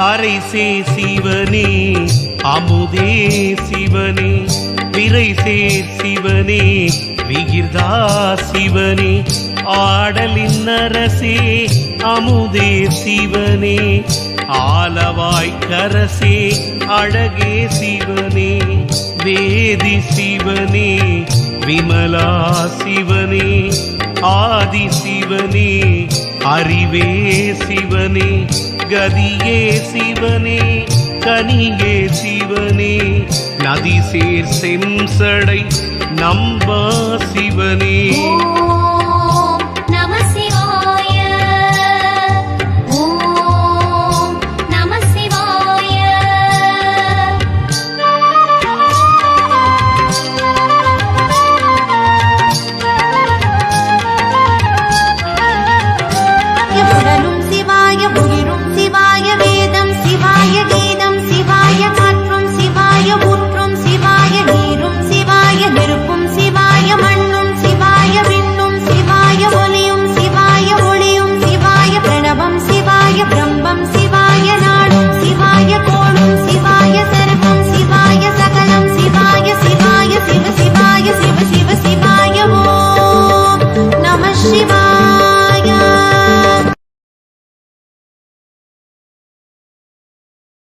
அரைசே சிவனே அமுதே சிவனே விரைசே சிவனே விகிர்தா சிவனே ஆடலின் அரசே அமுதே சிவனே ஆலவாய் கரசே அழகே சிவனே வேதி சிவனே விமலா சிவனே ஆதி சிவனே அறிவே சிவனே கதியே சிவனே கனியே சிவனே நதிசேர் செம்சடை நம்பா சிவனே Shiva